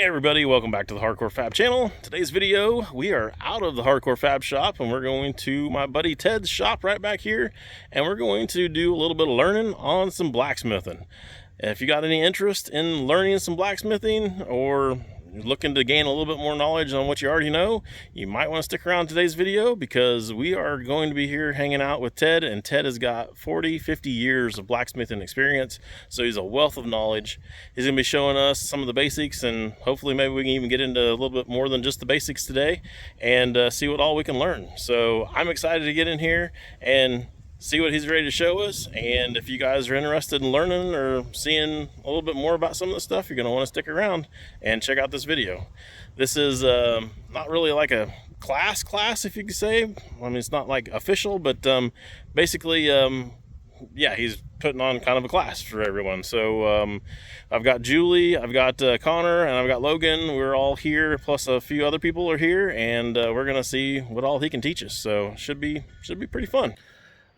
everybody, welcome back to the Hardcore Fab channel. Today's video, we are out of the Hardcore Fab shop and we're going to my buddy Ted's shop right back here, and we're going to do a little bit of learning on some blacksmithing. If you got any interest in learning some blacksmithing or looking to gain a little bit more knowledge on what you already know, you might want to stick around today's video because we are going to be here hanging out with Ted, and Ted has got 40-50 years of blacksmithing experience, so he's a wealth of knowledge. He's going to be showing us some of the basics, and hopefully maybe we can even get into a little bit more than just the basics today and see what all we can learn. So I'm excited to get in here and see what he's ready to show us. And if you guys are interested in learning or seeing a little bit more about some of the stuff, you're going to want to stick around and check out this video. This is not really like a class, if you could say. I mean, it's not like official, but basically, yeah, he's putting on kind of a class for everyone. So I've got Julie, I've got Connor, and I've got Logan. We're all here, plus a few other people are here, and we're going to see what all he can teach us. So should be pretty fun.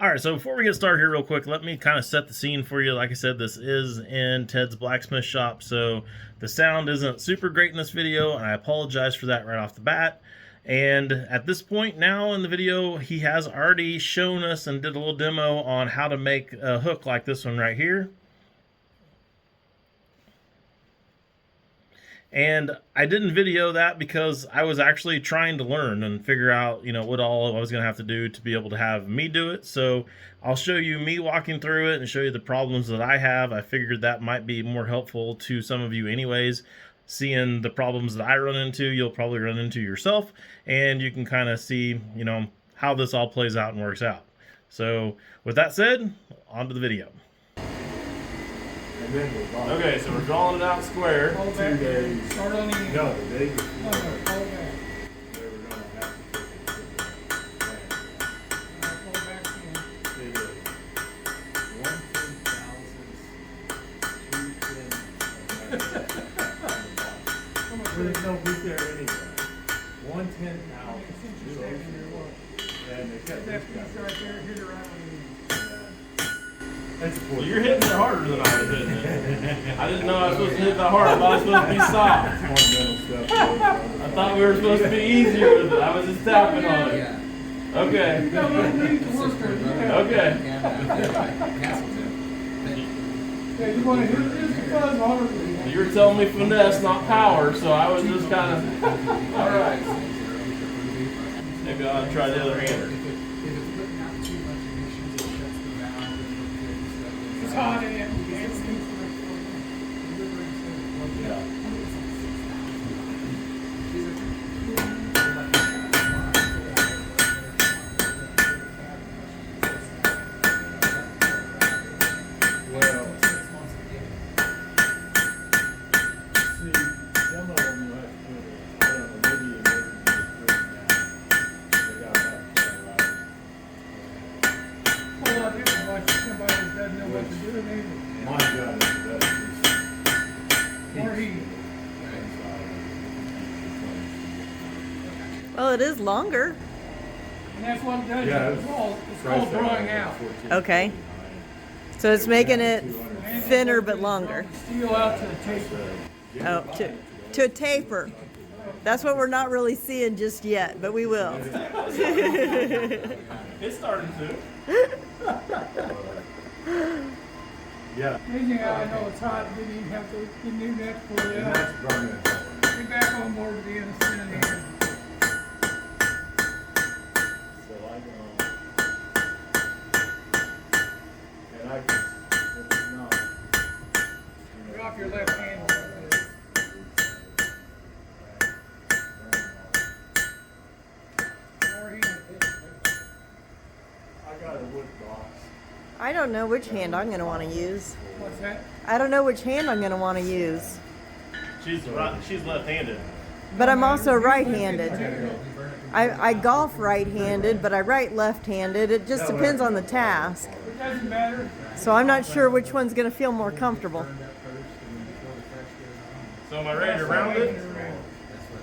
All right, so before we get started here real quick, let me kind of set the scene for you. Like I said, this is in Ted's blacksmith shop, so the sound isn't super great in this video, and I apologize for that right off the bat. And at this point now in the video, he has already shown us and did a little demo on how to make a hook like this one right here. And I didn't video that because I was actually trying to learn and figure out, you know, what all I was going to have to do to be able to have me do it. So I'll show you me walking through it and show you the problems that I have. I figured that might be more helpful to some of you anyways. Seeing the problems that I run into, you'll probably run into yourself, and you can kind of see, you know, how this all plays out and works out. So with that said, on to the video. Okay, so we're drawing it out square. Hold back. Start on the end. No, the day before. Hold back. They were going to have to Hold back in. take it. 1/10,000, 2/10. There's no beat there anyway. 1/10,000. And they kept That this piece guy. right there, hit it right on That's a Well, you're hitting it harder than I was hitting it. I didn't know I was supposed to hit that hard. I thought it was supposed to be soft. fundamental stuff. I thought we were supposed to be easier with it. I was just tapping on it. Okay. You got a little need to work with. Okay. Yeah, you want to hit this fuzz harder. You were telling me finesse, not power, so I was just kind of, all right. Maybe I ought to try the other hand. It's hot in it. Well, it is longer. And that's what it does. Yeah, It's called drawing out. Okay. So it's making it thinner but longer. Steel out to the taper. Oh, to a taper. That's what we're not really seeing just yet, but we will. It's starting to. Yeah. Amazing how I know it's hot, didn't even have to, didn't even have to pull it And out. that's burning. Get back on board with the understanding. So I know. And I can, if it's not, Drop your left hand. I got a wood box. I don't know which hand I'm going to want to use. What's that? I don't know which hand I'm going to want to use. She's left-handed. But I'm also right-handed. I golf right-handed, but I write left-handed. It just depends on the task. It doesn't matter. So I'm not sure which one's going to feel more comfortable. So am I ready to round it?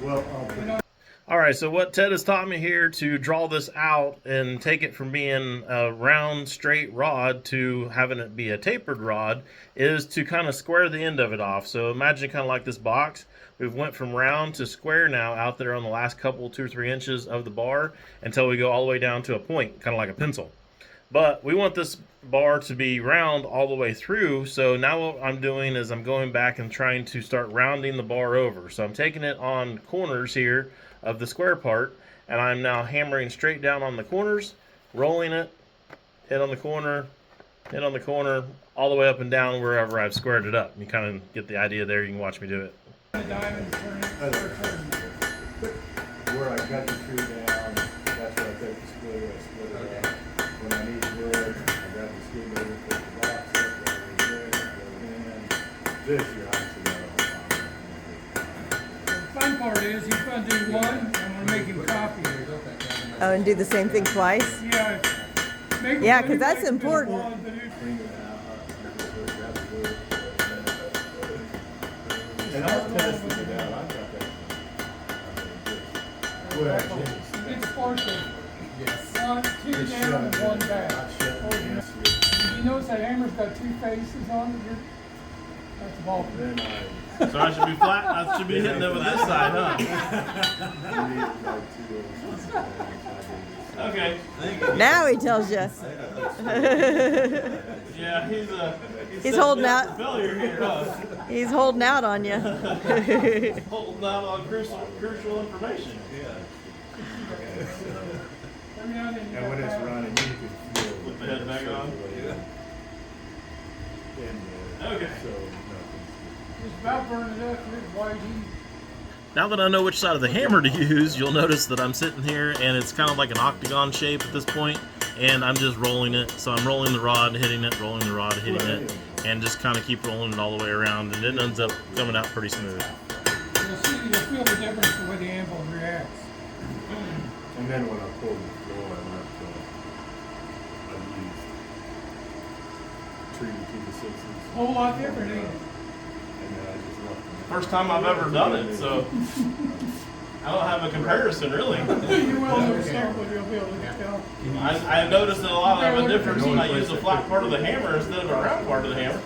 Well, All right, so what Ted has taught me here to draw this out and take it from being a round, straight rod to having it be a tapered rod is to kind of square the end of it off. So imagine kind of like this box. we've went from round to square now out there on the last couple 2 or 3 inches of the bar until we go all the way down to a point, kind of like a pencil. But we want this bar to be round all the way through, so now what I'm doing is I'm going back and trying to start rounding the bar over. So I'm taking it on corners here of the square part, and I'm now hammering straight down on the corners, rolling it, hit on the corner, hit on the corner, all the way up and down wherever I've squared it up. You kind of get the idea there. You can watch me do it. Where I cut the tree down, that's where I take the splitter, I split it up. When I need wood, I grab the skid loader, put the box up, go in there, go in. This year, I actually got The fun part is he's gonna do one, I'm gonna make him copy it. Oh, and do the same thing twice? Yeah. Yeah, 'cause that's important. clean it out, grab the wood. And I'll test it out, I got that. Well, It's partial. yes. One, two down and one back. You notice that hammer's got 2 faces on it? That's a ball. Then So I should be flat. I should be hitting it with this side, huh? Okay. Now he tells you. Yeah, He's holding out. failure here, huh? He's holding out on you. Holding out on crucial information. Every now and then you And when got it's that. running, you can feel With the head back on? Okay. So, Just about burn it up, here's white heat. Now that I know which side of the hammer to use, you'll notice that I'm sitting here and it's kind of like an octagon shape at this point, and I'm just rolling it. So I'm rolling the rod, hitting it, rolling the rod, hitting it, and just kind of keep rolling it all the way around, and it ends up coming out pretty smooth. You'll feel the difference the way the anvil reacts. and then when I pull the floor, I used 3 to 6s. Whole lot different, ain't it? And then I just left them. First time I've ever done it, so I don't have a comparison really. You will understand what you'll be able to tell. I noticed a lot of a difference when I use the flat part of the hammer instead of a round part of the hammer.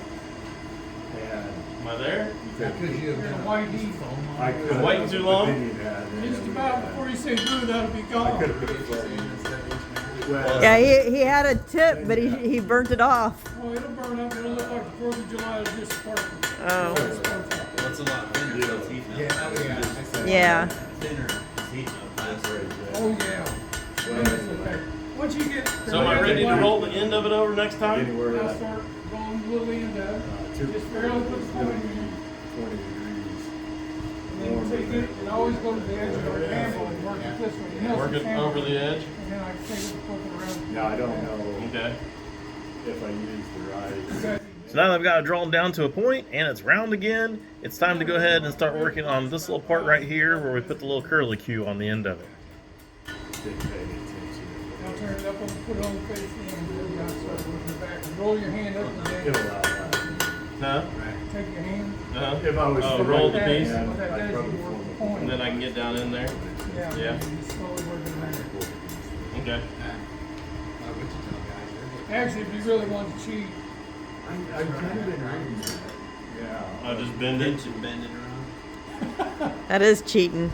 And Am I there? There's a white heat. I could Waiting too long? Just about before you say blue, that'll be I gone. could have put it well, Yeah, he had a tip, but he burnt it off. Oh, it'll burn up, it'll look like the 4th of July is just sparkling. Oh, That's a lot thinner, so it's heating up. yeah. Thinner, it's heating up faster. Oh, yeah. Yes, okay. Once you get. So am I ready to roll the end of it over next time? anywhere I'll that start rolling the little end up. Just barely put the point in. 20 degrees. And then take it, and always go to the edge of the handle and work it this way. You know, Work it's it handle. over the edge? And then I take it and flip it around. Now, I don't know Okay. if I use the right. Okay. So now that I've got it drawn down to a point and it's round again, it's time to go ahead and start working on this little part right here where we put the little curly Q on the end of it. Didn't pay any attention. Now turn it up and put it on the face and then you start working it back. And roll your hand up and It'll down. allow that. Huh? Take your hand. If I was Oh, roll the piece? What that I'd does, probably you work form the a point. And then I can get down in there. Yeah. Yeah. And you slowly work it around. Okay. Actually, if you really want to cheat, I've kind of been reading that. Yeah. I'll just bend it. Bend it around. That is cheating.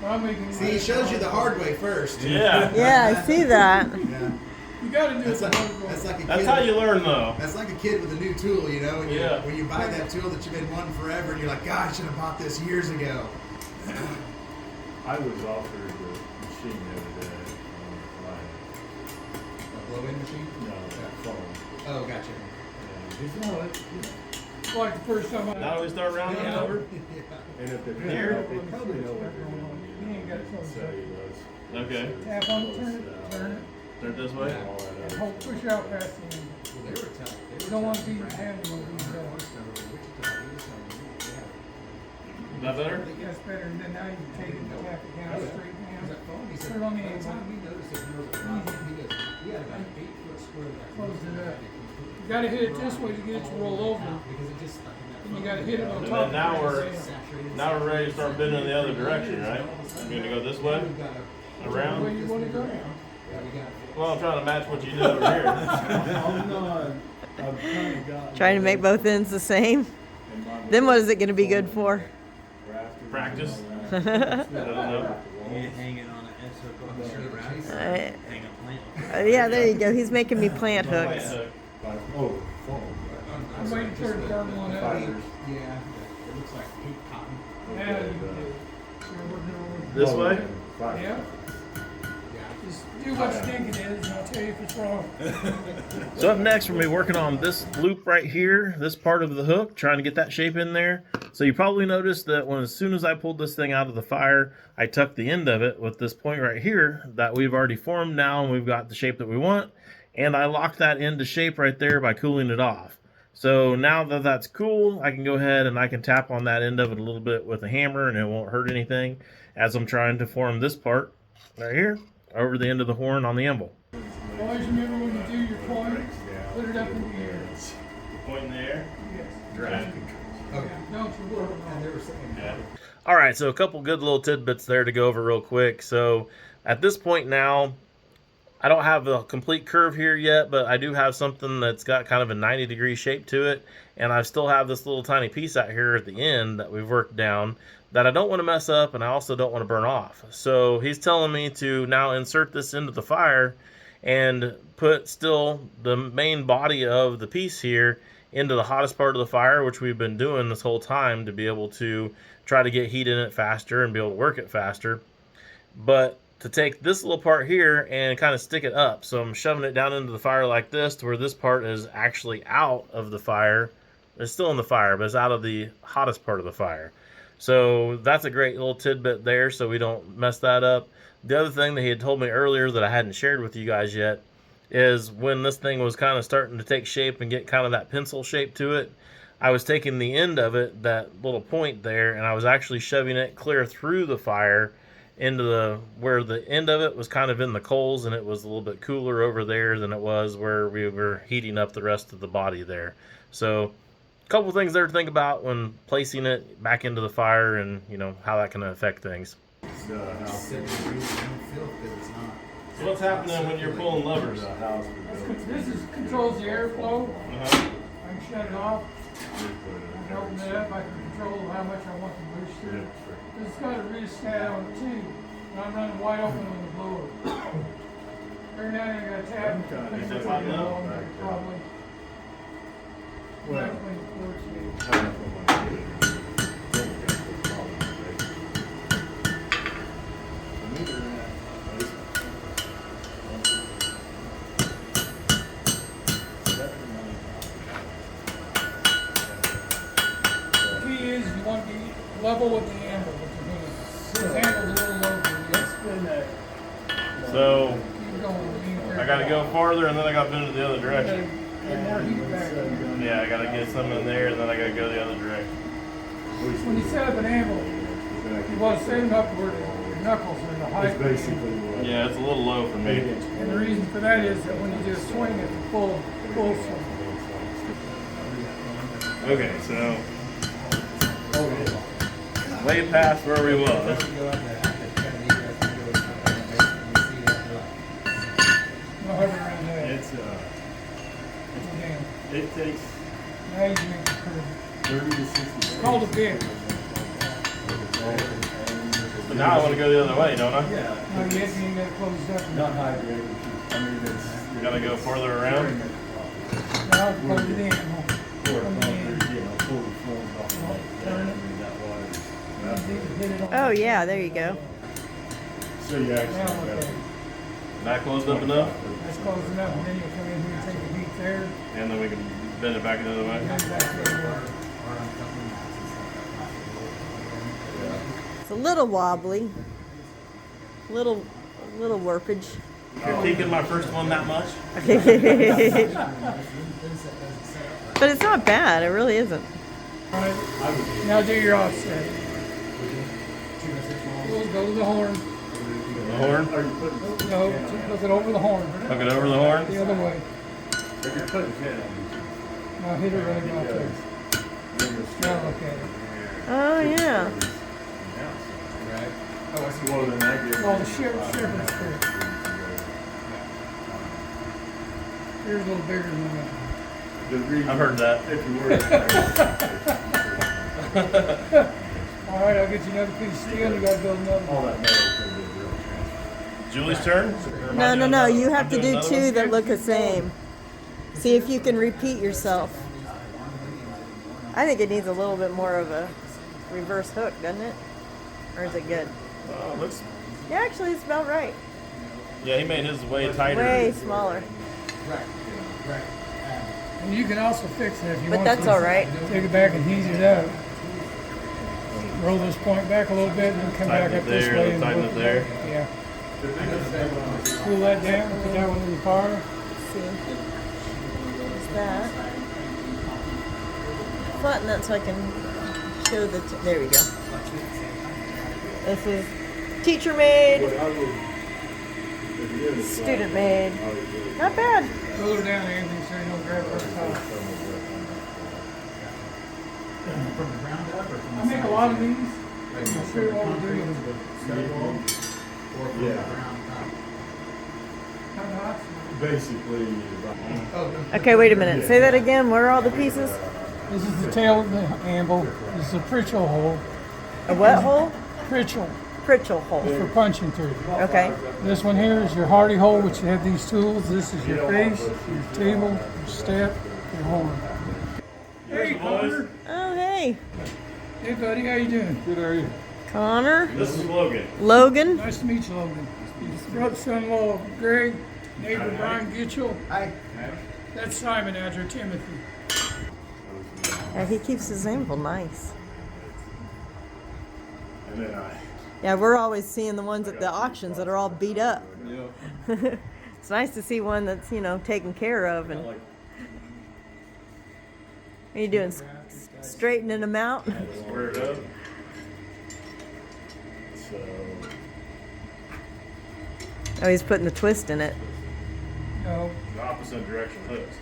I'm making. See, he shows you the hard way first. Yeah. Yeah, I see that. Yeah. You gotta do it That's the like, hard way. that's like a kid. That's how you learn though. That's like a kid with a new tool, you know? Yeah. When you buy that tool that you've been wanting forever, and you're like, God, I should have bought this years ago. I was offered the machine the other day. A blow-in machine? No, that phone. Oh, gotcha. And he said, no, it's, It's like the first time I. Now we start rounding it over. and if they're Here? they probably know what they're doing. You ain't got it close. So he was. Okay. Tap on it, turn it, Start this way. All that and other hold, push out past the end. Well, they were tough. You don't want to beat your hand when you do that. Is that better? That's better, and then now you take it and tap it down straight down. Put it on the angle. Close it up. You gotta hit it this way to get it to roll over. And you gotta hit it on And top. then now of we're it. ready to start bending in the other direction, right? You're gonna go this way? Where Around? you wanna go? Well, I'm trying to match what you did over here. I'm not. I've kind of got. Trying to make both ends the same. Then what is it going to be good for? practice. I don't know. You hang it on an edge so it goes straight around. Hang a plant. Yeah, there you go. He's making me plant hooks. Oh, I'm waiting for it to burn one out. Yeah, it looks like pink cotton. Yeah, you do. So we're doing- This way? Yeah. Just do what you think it is, and I'll tell you if it's wrong. So up next, we're going to be working on this loop right here, this part of the hook, trying to get that shape in there. So you probably noticed that as soon as I pulled this thing out of the fire, I tucked the end of it with this point right here that we've already formed now, and we've got the shape that we want. And I locked that into shape right there by cooling it off. So now that that's cool, I can go ahead and I can tap on that end of it a little bit with a hammer, and it won't hurt anything as I'm trying to form this part right here over the end of the horn on the anvil. Always remember when you do your point, put it up in the air. Point in the air? Yes. Draft Okay. Don't you worry And about they it. were saying, Yeah. All right, so a couple good little tidbits there to go over real quick. So at this point now, I don't have a complete curve here yet, but I do have something that's got kind of a 90-degree shape to it, and I still have this little tiny piece out here at the end that we've worked down that I don't want to mess up, and I also don't want to burn off. So he's telling me to now insert this into the fire and put still the main body of the piece here into the hottest part of the fire, which we've been doing this whole time to be able to try to get heat in it faster and be able to work it faster. But to take this little part here and kind of stick it up. So I'm shoving it down into the fire like this to where this part is actually out of the fire. It's still in the fire, but it's out of the hottest part of the fire. So that's a great little tidbit there so we don't mess that up. The other thing that he had told me earlier that I hadn't shared with you guys yet is when this thing was kind of starting to take shape and get kind of that pencil shape to it, I was taking the end of it, that little point there, and I was actually shoving it clear through the fire into where the end of it was kind of in the coals, and it was a little bit cooler over there than it was where we were heating up the rest of the body there. So a couple things there to think about when placing it back into the fire, and you know how that can affect things. The house. "Said you don't feel it, but it's not." So what's happening when you're pulling levers? The house we built. This controls the airflow. Uh-huh. I can shut it off. I can open it up. I can control how much I want to push through. This has got a rheostat on it too. And I'm running wide open on the blower. Every now and then I got a tab. Is it hot enough? Probably. Well, That's when it works. I don't know if I want to get it. Don't get the problem, right? The meter in that, The key is you want to be level with the handle with your hand. This handle's a little low for you. So Keep going. I got to go farther, and then I got to bend it the other direction. Get more heat back. Yeah, I got to get some in there, and then I got to go the other direction. When you set up an anvil, you want to set it up where your knuckles are in the height. It's basically what. Yeah, it's a little low for me. And the reason for that is that when you do a swing, it's a full swing. Okay, so way past where we was. Go out there, I could kind of eat that and go and see that, they're like, No hover around that. It's Damn. it takes Now you make the curve. 30 to 60 It's days. called a big. But now I want to go the other way, don't I? Yeah. Now you ain't got it closed up. Not high grade. I mean, it's. Got to go farther around. Now I'll plug it in. Or concrete, you know, fully formed off the light. Turn it. That water. Hit it on. Oh yeah, there you go. So you actually Now, got okay. That closed up enough, That's close enough, and then you'll come in here and take the heat there. and then we can bend it back the other way. And then back the other way. It's a little wobbly, little warpage. You're taking my first one that much? But it's not bad. It really isn't. All right. Now do your offset. Go to the horn. The horn? Are you putting, No, hook it over the horn. Hook it over the horn? The other way. if you're putting pin on Now hit it right about there. these, Now look at it. Oh yeah. right? Oh, I see. well, then that gives. Oh, the shiver strip. Here's a little bigger than that. The reason- I've heard that. If you were. All right, I'll get you another piece of steel. You got to build another All one. that metal's gonna be real transfer. Julie's turn? Or am I No, no, doing no. another- You I'm have to doing do another two one? that look the same. See if you can repeat yourself. I think it needs a little bit more of a reverse hook, doesn't it? Or is it good? Looks. Yeah, actually, it's about right. Yeah, he made his way tighter. Way smaller. And you can also fix it if you But want that's to. all right. Take it back and heat it up. Roll this point back a little bit and then come Tighten back it up this there, way. and tighten work it there. back. Yeah. Pull that down, put that one in the fire. Let's see. There's that. Flatten that so I can show the. There we go. This is teacher made, student made. Not bad. Pull it down, Anthony, so you don't grab it on top. From the ground up or from I the make a side? lot of these. Like I'm sure what we're doing. Sidewall? Or from the Yeah. ground up? How hot? Basically, Okay, wait a minute. Say that again. Where are all the pieces? This is the tail of the amble. This is a pritchel hole. A what hole? Pritchel Pritchel hole. for punching through. Okay. This one here is your hardy hole, which you have these tools. This is your face, your table, your step, your horn. Hey, Connor. Oh, hey. Hey, buddy. How you doing? Good, how are you? Connor. This is Logan. Logan. Nice to meet you, Logan. Brother, son-in-law of Greg, neighbor Brian Gitchell. Hi. That's Simon out there, Timothy. Yeah, he keeps his anvil nice. and then I. Yeah, we're always seeing the ones at the auctions that are all beat up. It's nice to see one that's, taken care of. And what are you doing? Straightening them out? Square it up. So, Oh, he's putting the twist in it. No, The opposite direction hooks.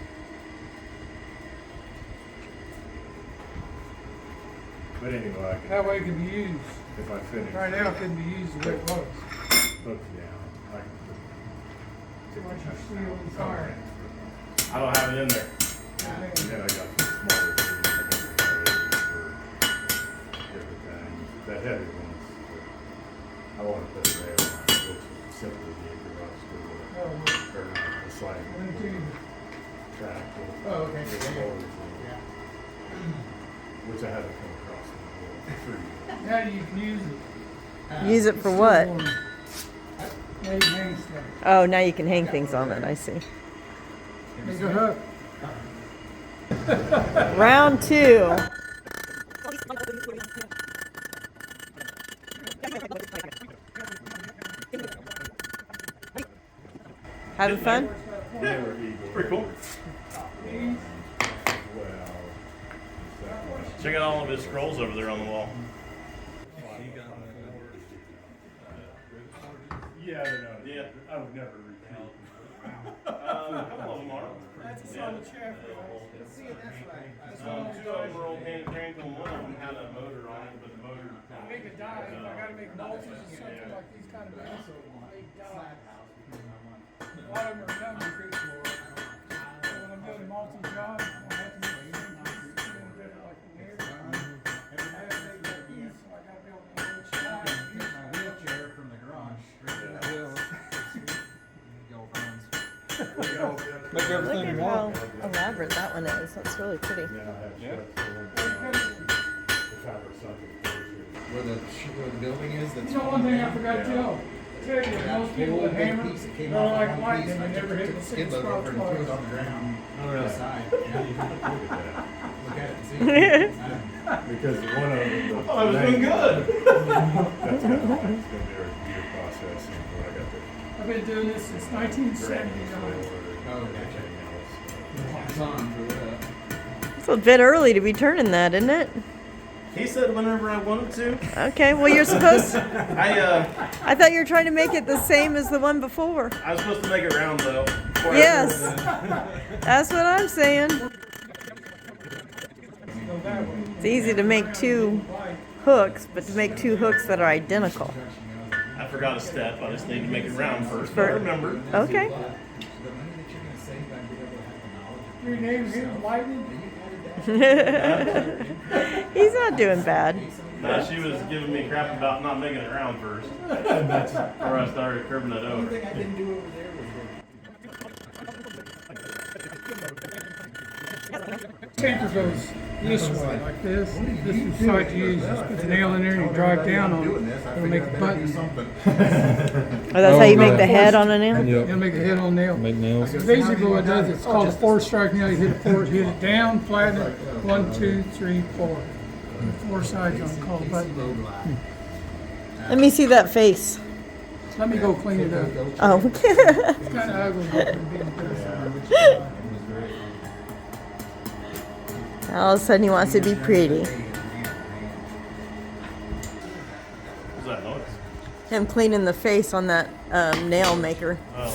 but anyway, I can, that way it can be used. if I finish, Right now it couldn't be used the way it was. hook down, I can put. Once you seal the fire. I don't have it in there. And then I got some smaller tools, I got the heavy for everything, the heavy ones, but I want to put it there, which simply the garage screw, Oh, or a sliding One, two. track. Oh, okay. with Yeah, motors in it, Yeah. which I haven't come across in the tree. Now you can use it. Use it for what? Now you can hang stuff. Oh, now you can hang things on it. I see. Make a hook. Round 2. Having fun? Never eagle. Pretty cool. Well, Check out all of his scrolls over there on the wall. yeah, they're not. Yeah. I would never repeat. A couple of them are. That's a solid shaft. Two of them were old hand crank, and one of them had a motor on it, but the motor. Make a die. If I gotta make multis or something like these kind of things, make die. A lot of them are numbered. So when I'm doing a multi-job, I have to make the same piece, like the mirror. I have to make that piece, so I gotta be able to know which die. Here's my wheelchair from the garage. Look at how elaborate that one is. That's really pretty. Then I have struts for one thing, to cover something. Where the building is, that's. You know, one thing I forgot to tell you, most people that hammer, Piece that came they're off like on one lightning, piece, they I never hit took the the same skid loader spot over and threw it twice. on the ground. Oh, really? The side. Yeah, you can look at it and see. Because one of them. Oh, I was doing good. That's kind of like, it's gonna be a review process and what I got the. I've been doing this since 1979. Oh, gotcha. It's on for that. It's a bit early to be turning that, isn't it? He said whenever I wanted to. Okay, well, you're supposed to. I I thought you were trying to make it the same as the one before. was supposed to make it round though. before I Yes. turned it. That's what I'm saying. It's easy to make 2 hooks, but to make 2 hooks that are identical. I forgot a step. I just need to make it round first. For- But I remember. Okay. The money that you're gonna save by being able to have the knowledge. Your neighbor here, lightning, He's not doing bad. Now she was giving me crap about not making it round first. Before I started curving it over. I didn't do over there was Taper goes this way, like this. This is the side you use. Just put the nail in there and you drive down on it. It'll make a button. Oh, that's how you make the head on a nail? It'll make a head on nail. Make nails. Basically what it does, it's called a 4-strike nail. You hit it down, flatten it, 1, 2, 3, 4. The 4 sides on it, called a button. Let me see that face. Let me go clean it up. Oh. It's kind of ugly. All of a sudden he wants to be pretty. What's that noise? Him cleaning the face on that nail maker. Oh.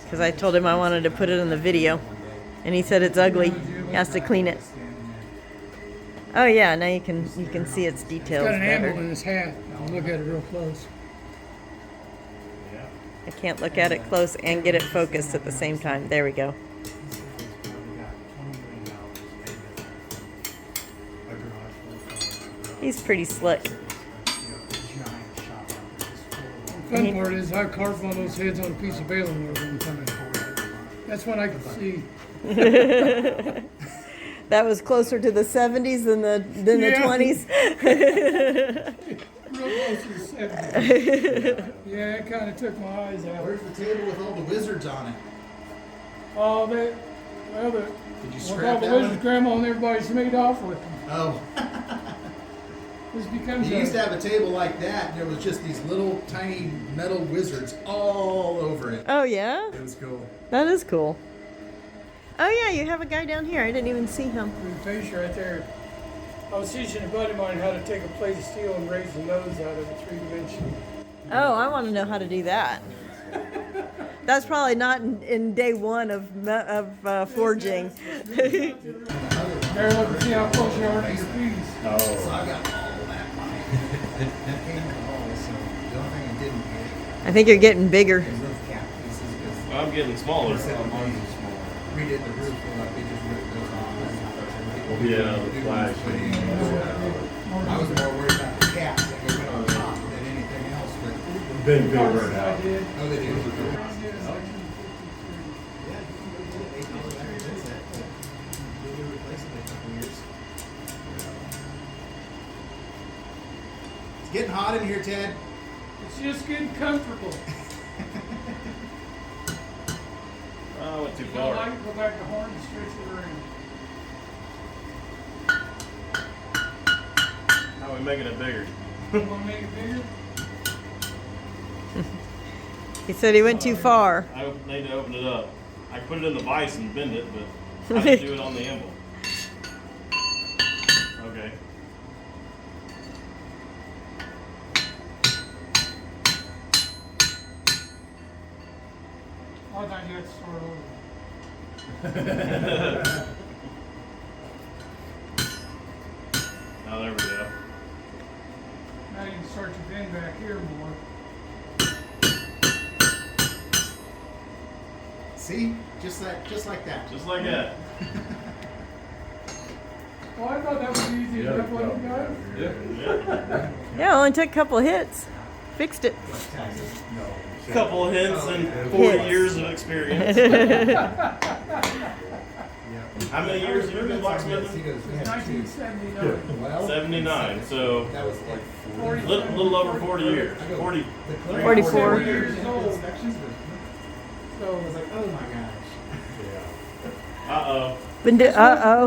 Because I told him I wanted to put it in the video. And he said it's ugly. He has to clean it. Oh yeah, now you can see its details Got an angle better. in his hat. I'll look at it real close. I can't look at it close and get it focused at the same time. There we go. He's pretty slick. The fun part is I carved one of those heads on a piece of baling wood one time. That's what I could see. That was closer to the 70s than the Yeah. 20s. Real close to the 70s. Yeah, it kind of took my eyes out. Where's the table with all the wizards on it? Oh, Did you well, scrap the that wizard's one? grandma and everybody's made off with them. Oh, This becomes he used to have a table like that, and there was just these little tiny metal wizards all over it. Oh yeah? It was cool. That is cool. Oh yeah, you have a guy down here. I didn't even see him. the face right there. I was teaching a buddy of mine how to take a plate of steel and raise the nose out of it 3-dimensional. Oh, I want to know how to do that. That's probably not in day one of forging. There, look, see how close you are to your piece. So I got all that money. That came from all, so the only thing I didn't get I think you're getting bigger. is those cap pieces, because Well, I'm getting smaller. they said the mine was smaller. We did the roof, like they just ripped those off. Yeah, the flash. I was more worried about the cap that we went on top than anything else, but. The courses I did. Oh, they did. It's getting hot in here, Ted. It's just getting comfortable. Oh, I went too If you don't far. like it, go back to horn and stretch it around. How are we making it bigger? You want to make it bigger? He said he went too far. I need to open it up. I put it in the vise and bend it, but I didn't do it on the anvil. Okay. I thought you had to start over. Oh, there we go. Now you can start to bend back here more. See? Just like that. Just like that. Well, I thought that was easy enough, wasn't it, guys? Yeah, only took a couple of hits. Fixed it. Couple of hints and 40 Hits. years of experience. How many years have you been blacksmithing? He goes, we had two. 1979. Well, 79. So that was like a little over 40 years. 40. 44. Years old. So I was like, oh my gosh. Uh-oh. Uh-oh.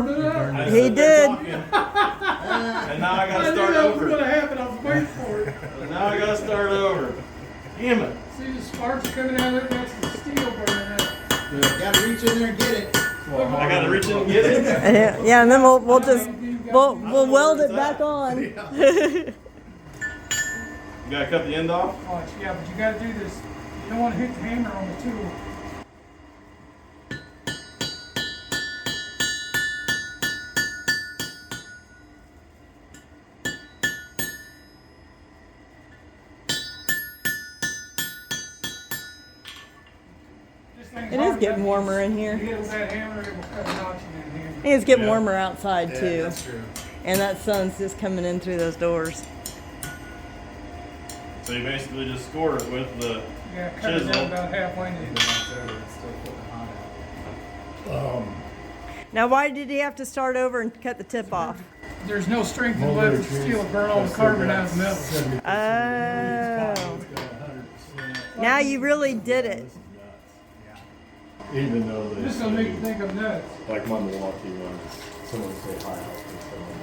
I He stood there did. talking, and now I I gotta knew start that was going to over. happen. I was waiting for it. Now I gotta start over. Damn it. See the sparks coming out of it? That's the steel burning up. Gotta reach in there and get it. I gotta reach in and get it. Yeah, and then we'll just we'll weld it back on. You gotta cut the end off? Watch, yeah, but you got to do this. You don't want to hit the hammer on the tool. Just It is getting warmer in here. You hit with that hammer, it will cut a notch in that hammer. It's getting Yeah. warmer outside Yeah, too. that's true. And that sun's just coming in through those doors. So you basically just score it with the Yeah, cut it chisel. down about halfway. Even And once over, it's still putting hot out. Now, why did he have to start over and cut the tip off? there's no strength in left of steel to burn all the carbon out of the metal. Oh. Now you really did it. Even though they This will make you think of nuts. like my Milwaukee one, someone say high house or something.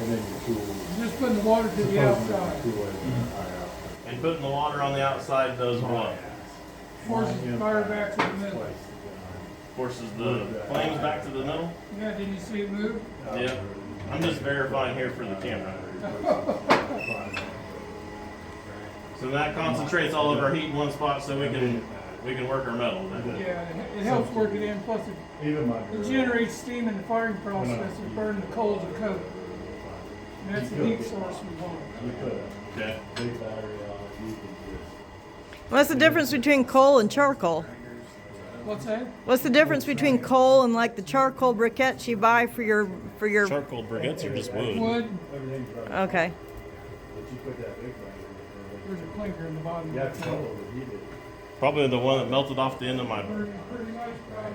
And then you cool. Just putting the water to the outside. Cool it in the high house. And putting the water on the outside does what? Forces the fire back to the middle. Forces the flames back to the middle? Yeah, did you see it move? Yeah. I'm just verifying here for the camera. So that concentrates all of our heat in one spot so we can work our metal. Yeah, it helps work it in. Plus, Even my it generates steam in the firing process and burn the coals of coke. And that's the heat source we want. You put a Okay. big battery on it, you can just. What's the difference between coal and charcoal? What's that? What's the difference between coal and like the charcoal briquettes you buy for your Charcoal briquettes are just wood. Wood. Everything's running. Okay. But you put that big battery in There's a clinker in the bottom. there. You of have the to tank. tell it heated. Probably the one that melted off the end of my. Pretty nice problem.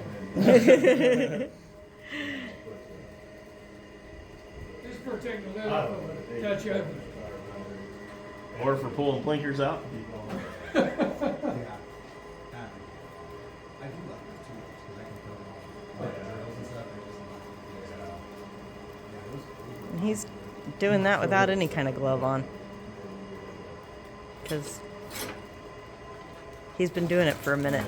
Just for taking the lid off of a Dutch oven. Or for pulling blinkers out. Yeah. I do love them too, because I can throw them off. Like drills and stuff, I just He's doing that without any kind of glove on. Because he's been doing it for a minute.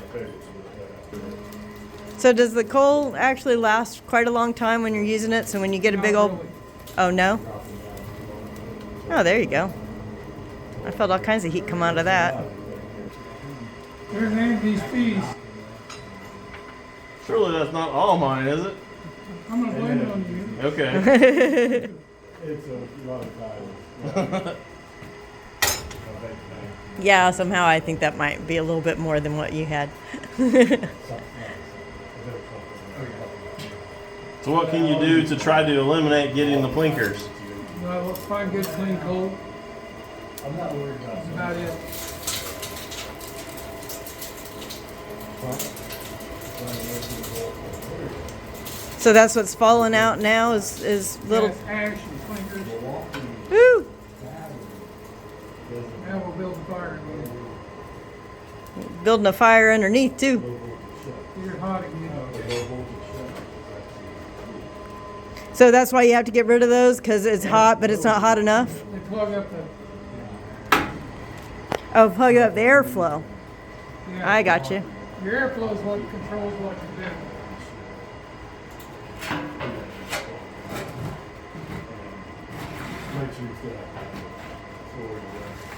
So does the coal actually last quite a long time when you're using it? So when you get a big Not old... really. Oh, no? Oh, there you go. I felt all kinds of heat come out of that. There's an end these fees. Surely that's not all mine, is it? I'm gonna blame it on you. Okay. It's a lot of time. Yeah, somehow I think that might be a little bit more than what you had. So what can you do to try to eliminate getting the blinkers? Well, let's find good clean coal. I'm not worried about That's about it. So that's what's falling out now is little... That's ash and clinkers. Woo! Now we'll build the fire again. Building a fire underneath too. You're hot again. So that's why you have to get rid of those, because it's hot, but it's not hot enough. They plug up the. Oh, plug up the airflow. Yeah. I got you. Your airflow is what controls what you do.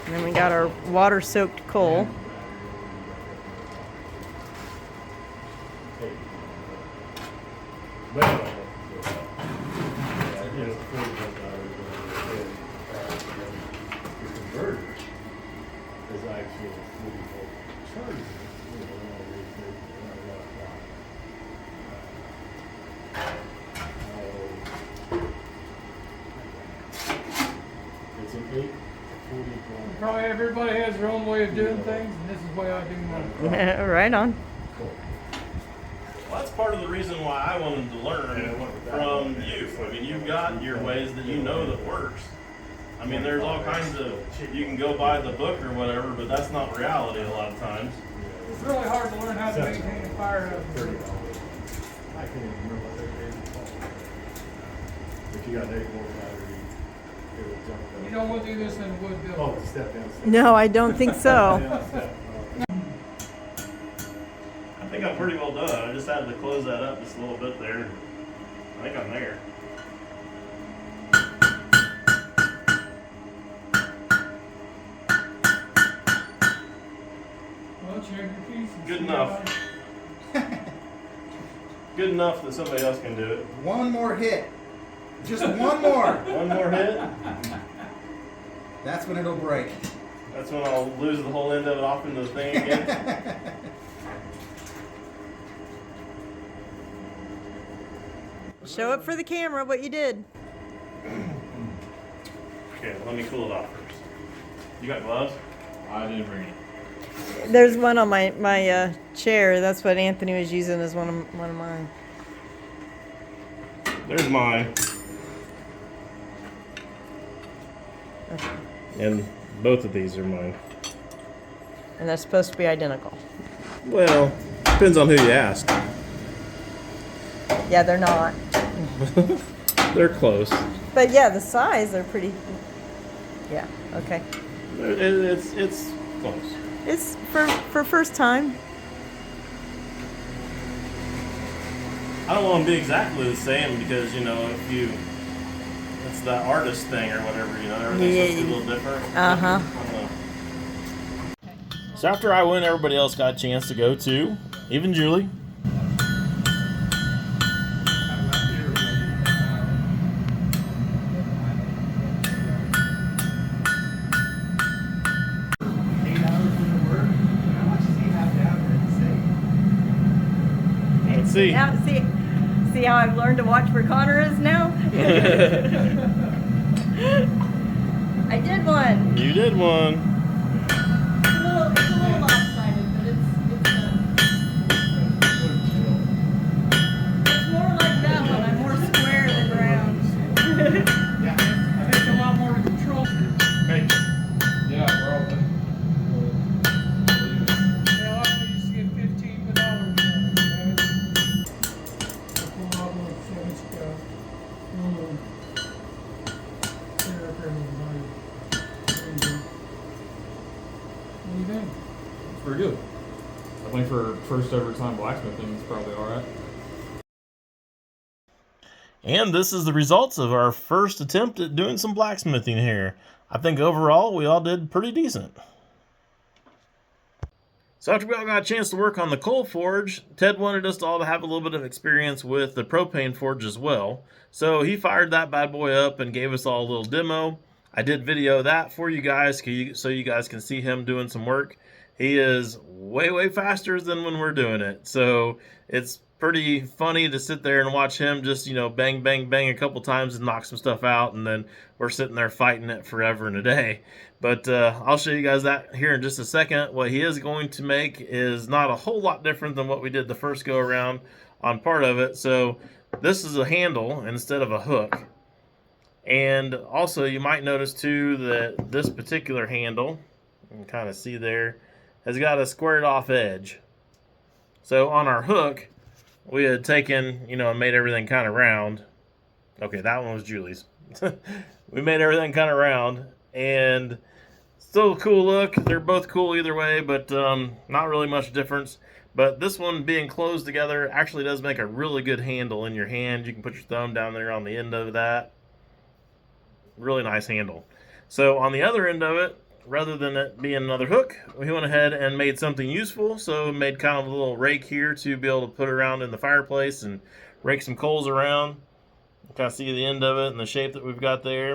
And then we got our water-soaked coal. It's an 8 to 40 volt. Probably everybody has their own way of doing things, and this is the way I do mine. Right on. Well, that's part of the reason why I wanted to learn from you. I mean, you've got your ways that you know that works. I mean, there's all kinds of, you can go buy the book or whatever, but that's not reality a lot of times. It's really hard to learn how to maintain a fire oven. I can't even remember what they're rated for. If you got an 8 volt battery, it would jump up. You don't want to do this in a wood building. Oh, step down, step No, I don't think so. down, step. I think I'm pretty well done. I just had to close that up just a little bit there. I think I'm there. Well, check your pieces. Good enough. Good enough that somebody else can do it. One more hit. Just one more. One more hit, That's when it'll break. that's when I'll lose the whole end of it off into the thing again. Show it for the camera what you did. Okay, let me cool it off first. You got gloves? I didn't bring it. There's one on my chair. That's what Anthony was using as one of mine. There's mine. Okay. And both of these are mine. And they're supposed to be identical. Well, depends on who you ask. Yeah, they're not. They're close. But yeah, the size, they're pretty. Yeah. Okay. It's close. It's for first time. I don't want them to be exactly the same because, you know, if you, it's that artist thing or whatever, you know, everything's supposed to be a little different. Uh-huh. I don't know. So after I went, everybody else got a chance to go too, even Julie. Let's see. Now, see how I've learned to watch where Connor is now? I did one. You did one. It's a little lopsided, but it's more like that one. I'm more square than round. Yeah, I think a lot more control. Hey. Yeah, we're all done. Yeah, I used to get $15. It's pretty good. I think for first ever time blacksmithing, it's probably alright. And this is the results of our first attempt at doing some blacksmithing here. I think overall we all did pretty decent. So after we all got a chance to work on the coal forge, Ted wanted us all to have a little bit of experience with the propane forge as well. So he fired that bad boy up and gave us all a little demo. I did video that for you guys so you guys can see him doing some work. He is way faster than when we're doing it. So it's pretty funny to sit there and watch him just, you know, bang a couple times and knock some stuff out, and then we're sitting there fighting it forever and a day. But I'll show you guys that here in just a second. What he is going to make is not a whole lot different than what we did the first go around on part of it. So this is a handle instead of a hook. And also you might notice too that this particular handle, you can kind of see there, has got a squared off edge. So on our hook, we had taken, you know, and made everything kind of round. Okay, that one was Julie's. We made everything kind of round, and still a cool look. They're both cool either way, but not really much difference. But this one being closed together actually does make a really good handle in your hand. You can put your thumb down there on the end of that. Really nice handle. So on the other end of it, rather than it being another hook, we went ahead and made something useful. So made kind of a little rake here to be able to put around in the fireplace and rake some coals around. You kind of see the end of it and the shape that we've got there.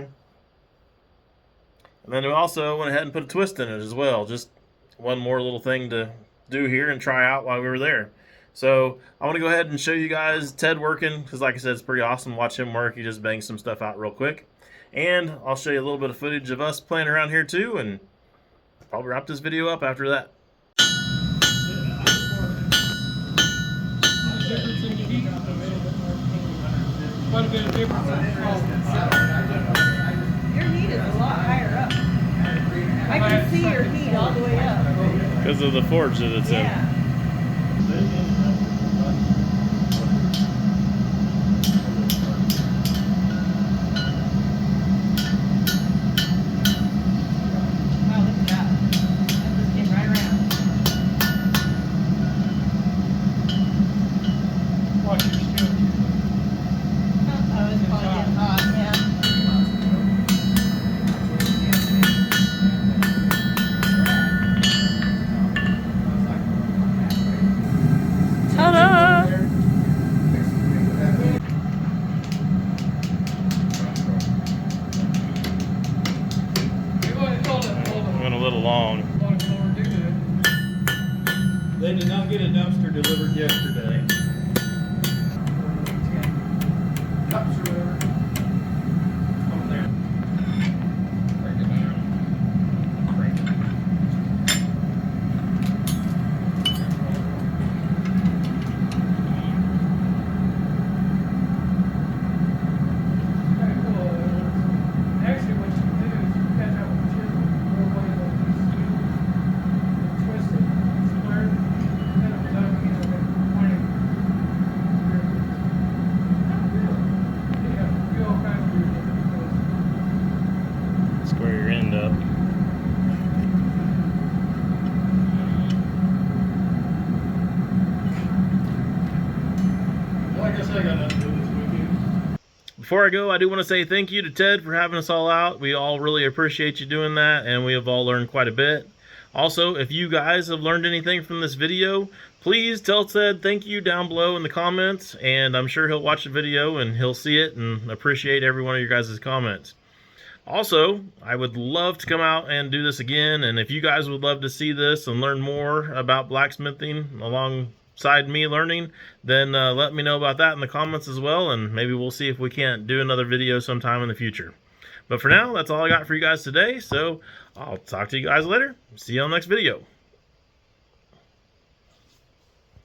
And then we also went ahead and put a twist in it as well. Just one more little thing to do here and try out while we were there. So I want to go ahead and show you guys Ted working, because like I said, it's pretty awesome. Watch him work. He just bangs some stuff out real quick. And I'll show you a little bit of footage of us playing around here too, and probably wrap this video up after that. Quite a bit of difference. Your heat is a lot higher up. I can see your heat all the way up. Because of the forge that it's in. Yeah. Wow, look at that. That just came right around. Watch your skill. Oh, it's probably getting hot, yeah. Ta-da! Went a little long. They did not get a dumpster delivered yesterday. Before I go, I do want to say thank you to Ted for having us all out. We all really appreciate you doing that, and we have all learned quite a bit. Also, if you guys have learned anything from this video, please tell Ted thank you down below in the comments, and I'm sure he'll watch the video and he'll see it and appreciate every one of your guys' comments. Also, I would love to come out and do this again, and if you guys would love to see this and learn more about blacksmithing alongside me learning, then let me know about that in the comments as well, and maybe we'll see if we can't do another video sometime in the future. But for now, that's all I got for you guys today, so I'll talk to you guys later. See you on the next video.